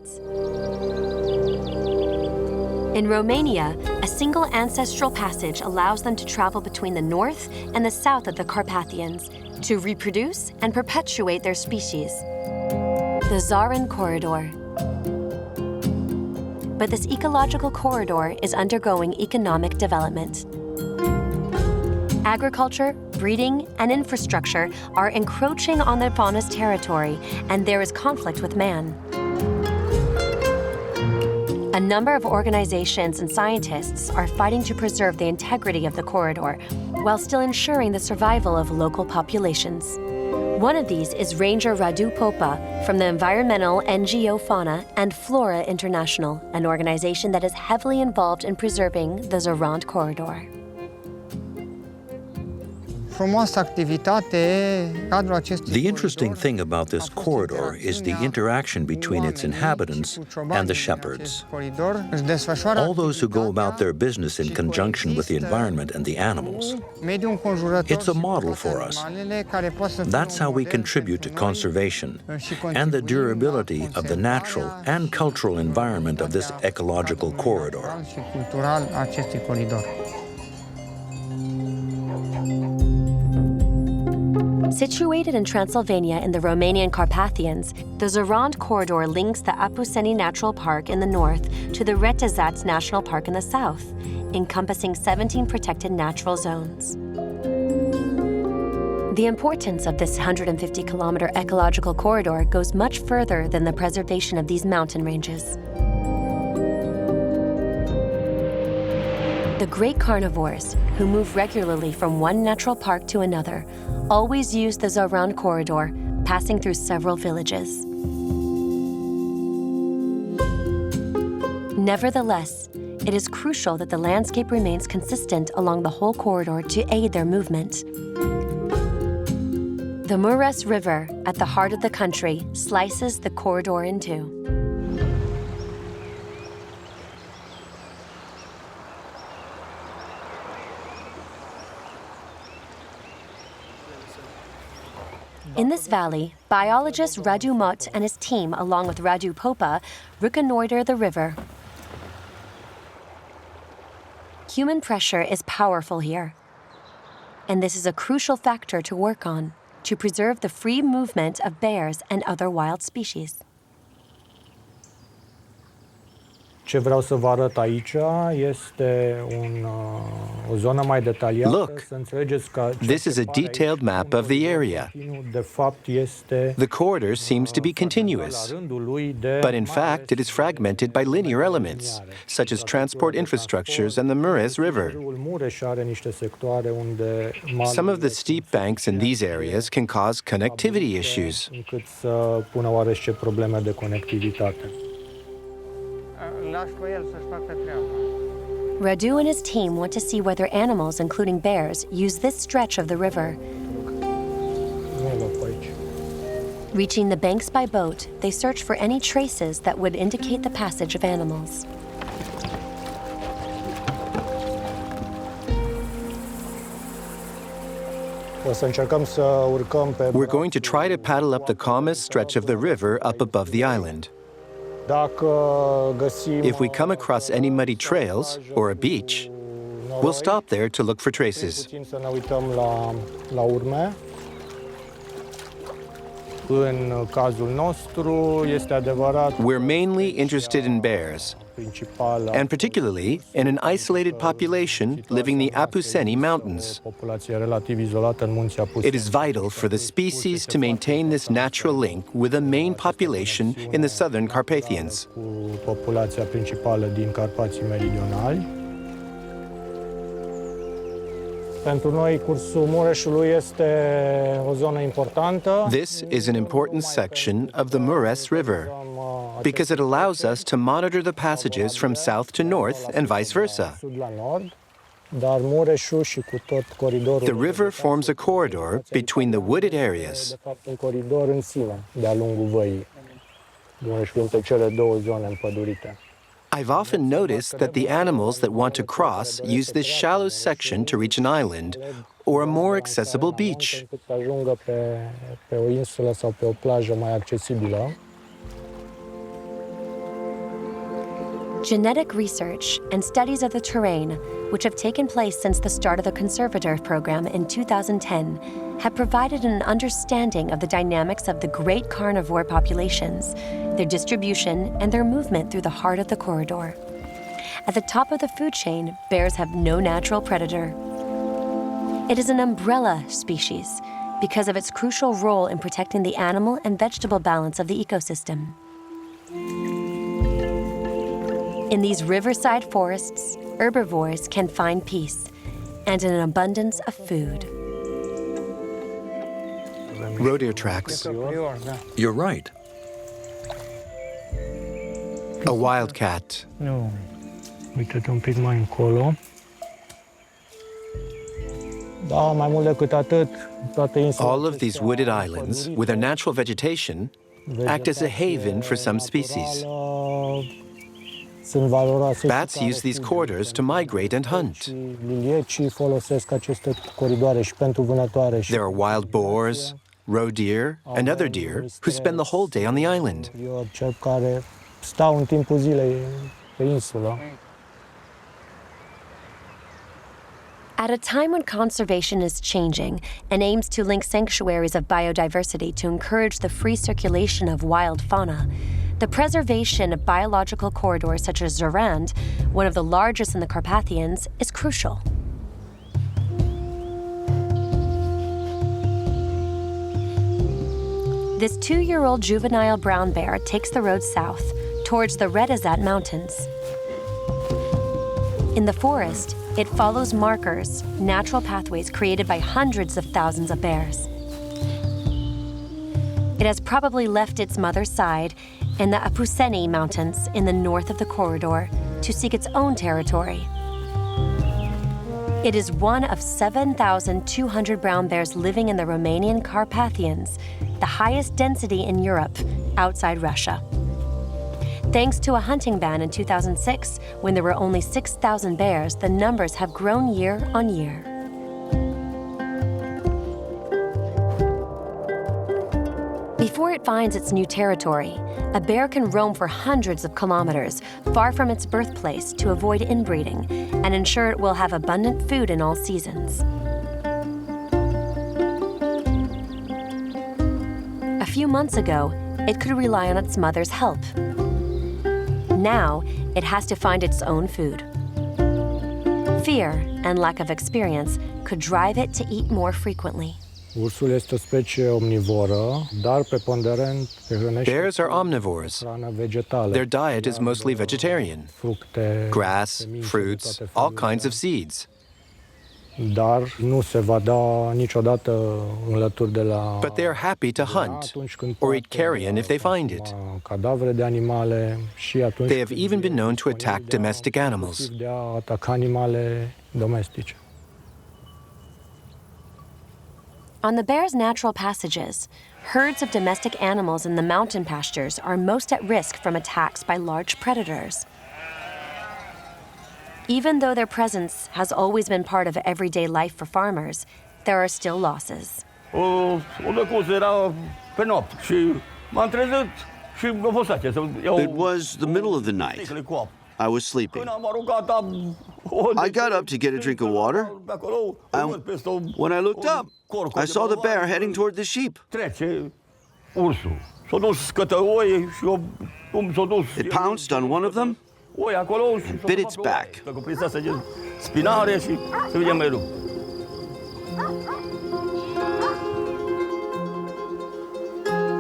deserts. In Romania, a single ancestral passage allows them to travel between the north and the south of the Carpathians to reproduce and perpetuate their species. The Zarand Corridor. But this ecological corridor is undergoing economic development. Agriculture, breeding, and infrastructure are encroaching on the fauna's territory, and there is conflict with man. A number of organizations and scientists are fighting to preserve the integrity of the corridor while still ensuring the survival of local populations. One of these is Ranger Radu Popa from the environmental NGO Fauna and Flora International, an organization that is heavily involved in preserving the Zarand Corridor. The interesting thing about this corridor is the interaction between its inhabitants and the shepherds. All those who go about their business in conjunction with the environment and the animals. It's a model for us. That's how we contribute to conservation and the durability of the natural and cultural environment of this ecological corridor. Situated in Transylvania in the Romanian Carpathians, the Zarand Corridor links the Apuseni Natural Park in the north to the Retezat National Park in the south, encompassing 17 protected natural zones. The importance of this 150-kilometer ecological corridor goes much further than the preservation of these mountain ranges. The great carnivores, who move regularly from one natural park to another, always use the Zarand Corridor, passing through several villages. Nevertheless, it is crucial that the landscape remains consistent along the whole corridor to aid their movement. The Mureș River, at the heart of the country, slices the corridor in two. In this valley, biologist Radu Mot and his team, along with Radu Popa, reconnoiter the river. Human pressure is powerful here, and this is a crucial factor to work on to preserve the free movement of bears and other wild species. Ce vreau să vă arăt aici este o zonă mai detaliată. Look, this is a detailed map of the area. The corridor seems to be continuous, but in fact it is fragmented by linear elements, such as transport infrastructures and the Mureș River. Some of the steep banks in these areas can cause connectivity issues. Radu and his team want to see whether animals, including bears, use this stretch of the river. Reaching the banks by boat, they search for any traces that would indicate the passage of animals. We're going to try to paddle up the calmest stretch of the river up above the island. If we come across any muddy trails or a beach, we'll stop there to look for traces. We're mainly interested in bears, and particularly in an isolated population living in the Apuseni Mountains. It is vital for the species to maintain this natural link with the main population in the southern Carpathians. This is an important section of the Mureș River because it allows us to monitor the passages from south to north and vice versa. The river forms a corridor between the wooded areas. I've often noticed that the animals that want to cross use this shallow section to reach an island or a more accessible beach. Genetic research and studies of the terrain, which have taken place since the start of the Conservator program in 2010, have provided an understanding of the dynamics of the great carnivore populations, their distribution, and their movement through the heart of the corridor. At the top of the food chain, bears have no natural predator. It is an umbrella species because of its crucial role in protecting the animal and vegetable balance of the ecosystem. In these riverside forests, herbivores can find peace and an abundance of food. Road deer tracks. You're right. A wildcat. Nu, uite-te un pic mai încolo. Da, mai mult decât atât, toate insulele. All of these wooded islands, with their natural vegetation, act as a haven for some species. Bats use these corridors to migrate and hunt. There are wild boars, roe deer, and other deer who spend the whole day on the island. At a time when conservation is changing and aims to link sanctuaries of biodiversity to encourage the free circulation of wild fauna, the preservation of biological corridors such as Zarand, one of the largest in the Carpathians, is crucial. This 2-year-old juvenile brown bear takes the road south towards the Redazat Mountains. In the forest, it follows markers, natural pathways created by hundreds of thousands of bears. It has probably left its mother's side in the Apuseni Mountains in the north of the corridor to seek its own territory. It is one of 7,200 brown bears living in the Romanian Carpathians, the highest density in Europe outside Russia. Thanks to a hunting ban in 2006, when there were only 6,000 bears, the numbers have grown year on year. Before it finds its new territory, a bear can roam for hundreds of kilometers, far from its birthplace, to avoid inbreeding and ensure it will have abundant food in all seasons. A few months ago, it could rely on its mother's help. Now, it has to find its own food. Fear and lack of experience could drive it to eat more frequently. Ursul este o specie omnivoră, dar preponderent se hrănește Bears are omnivores. hrană vegetală. Their diet is mostly vegetarian. Fructe, Grass, semințe, fruits, toate all felurile. kinds of seeds. Dar nu se va da niciodată înlături de la But they are happy to hunt atunci când or eat poate carrion if they find it. cadavre de animale și atunci They have când even been e known to attack disponibil domestic animals. inclusiv de a ataca animale domestice. On the bear's natural passages, herds of domestic animals in the mountain pastures are most at risk from attacks by large predators. Even though their presence has always been part of everyday life for farmers, there are still losses. O lăcuță era pe noapte și m-am trezit și a fost așa să iau... It was the middle of the night. sticlă cu apă. I was sleeping. Când am aruncat, I got up to get a drink of water, and when I looked up, I saw the bear heading toward the sheep. Trece ursul. S-a dus către oie și s-a dus... It pounced on one of them, Oie acolo și s-a bit luat its pe oie. back. Dacă prins să spinare și se vedea mai rău.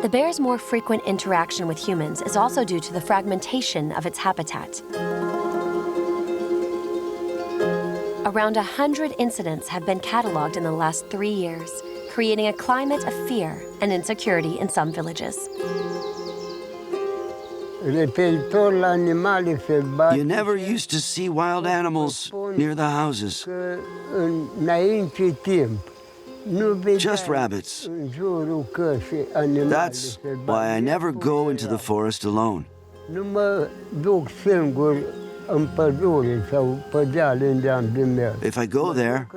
The bear's more frequent interaction with humans is also due to the fragmentation of its habitat. Around 100 incidents have been cataloged in the last 3 years, creating a climate of fear and insecurity in some villages. You never used to see wild animals near the houses, just rabbits. That's why I never go into the forest alone. If I go there,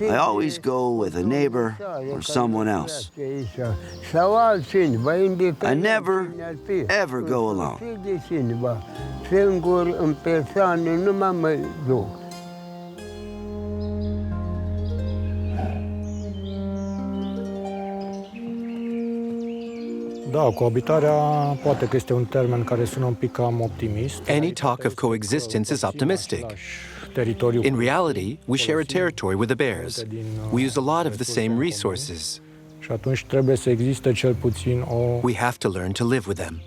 I always go with a neighbor or someone else. I never, ever go alone. Da, coabitarea poate că este un termen care sună un pic cam optimist. Any talk of coexistence is optimistic. In reality, we share a territory with the bears. We use a lot of the same resources. Și atunci trebuie să existe cel puțin o We have to learn to live with them.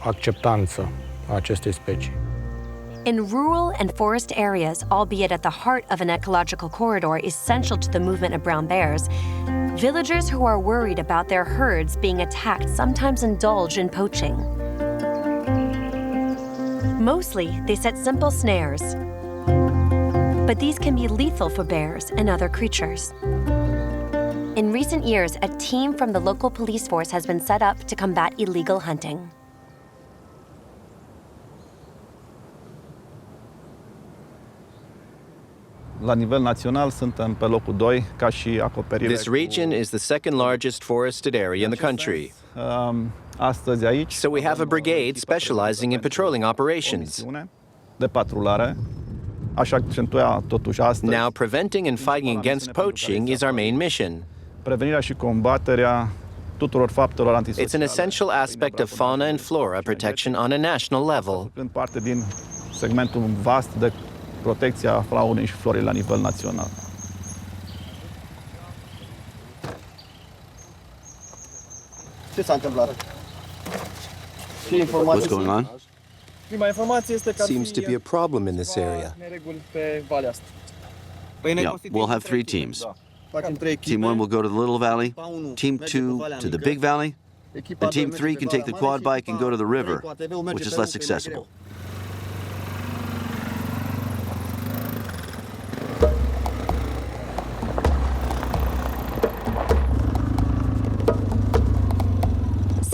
acceptanță a acestei specii. In rural and forest areas, albeit at the heart of an ecological corridor essential to the movement of brown bears, villagers who are worried about their herds being attacked sometimes indulge in poaching. Mostly, they set simple snares, but these can be lethal for bears and other creatures. In recent years, a team from the local police force has been set up to combat illegal hunting. La nivel național suntem pe locul 2 ca și acoperire. This region is the second largest forested area in the country. Astăzi aici, So we have a brigade specializing in patrolling operations. de patrulare. Aș accentua totuși astăzi Now, preventing and fighting against poaching is our main mission. prevenirea și combaterea tuturor faptelor antisociale. It's an essential aspect of fauna and flora protection on a national level. În parte din segmentul vast de protecția faunei și florei la nivel național. Ce s-a întâmplat? What's going on? Prima informație este că Seems to be a problem in this area. nereguli pe valea asta. Yeah, we'll have 3 teams. Facem 3 echipe. Team 1 will go to the little valley, Team 2 to the big valley, and Team 3 can take the quad bike and go to the river, which is less accessible.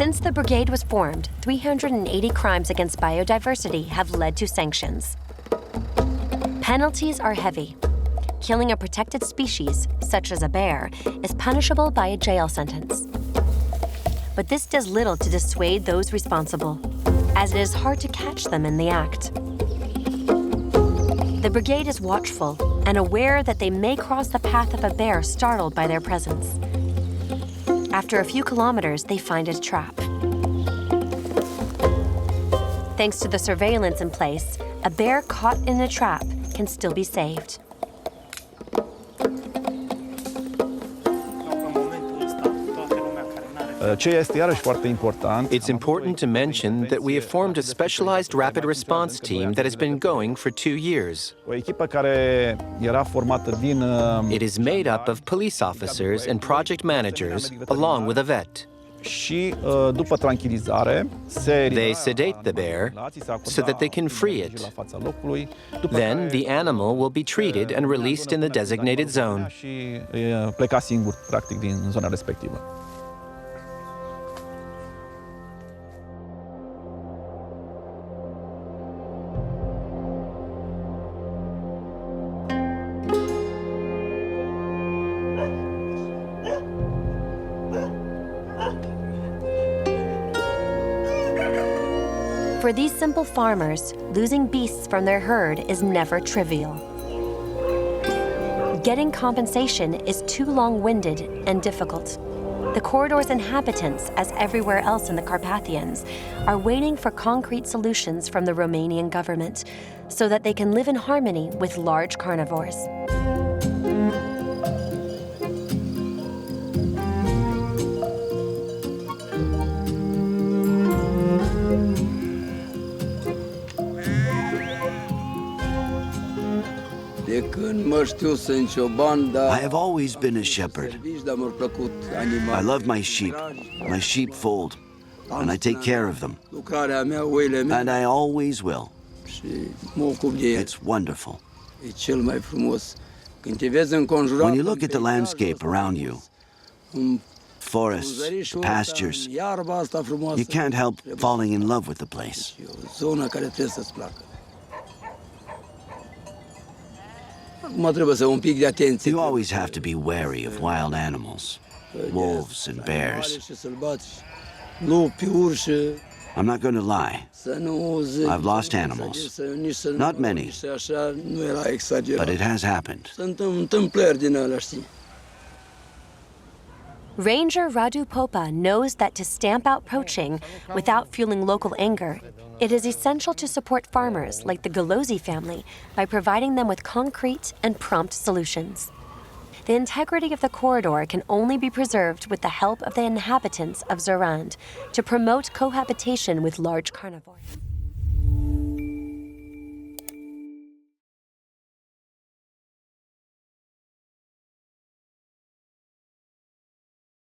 Since the brigade was formed, 380 crimes against biodiversity have led to sanctions. Penalties are heavy. Killing a protected species, such as a bear, is punishable by a jail sentence. But this does little to dissuade those responsible, as it is hard to catch them in the act. The brigade is watchful and aware that they may cross the path of a bear startled by their presence. After a few kilometers, they find a trap. Thanks to the surveillance in place, a bear caught in a trap can still be saved. Ce este iarăși foarte important? It's important to mention that we have formed a specialized rapid response team that has been going for 2 years. O echipă care era formată din It is made up of police officers and project managers, along with a vet. și după tranquilizare They sedate the bear so that they can free it. Then the animal will be treated and released in the designated zone. și pleca singur, practic, din zona respectivă. For these simple farmers, losing beasts from their herd is never trivial. Getting compensation is too long-winded and difficult. The corridor's inhabitants, as everywhere else in the Carpathians, are waiting for concrete solutions from the Romanian government so that they can live in harmony with large carnivores. I have always been a shepherd. I love my sheepfold, and I take care of them. And I always will. It's wonderful. When you look at the landscape around you, forests, pastures, you can't help falling in love with the place. You always have to be wary of wild animals, wolves and bears. I'm not going to lie. I've lost animals. Not many, but it has happened. Ranger Radu Popa knows that to stamp out poaching without fueling local anger, it is essential to support farmers like the Galozi family by providing them with concrete and prompt solutions. The integrity of the corridor can only be preserved with the help of the inhabitants of Zarand to promote cohabitation with large carnivores.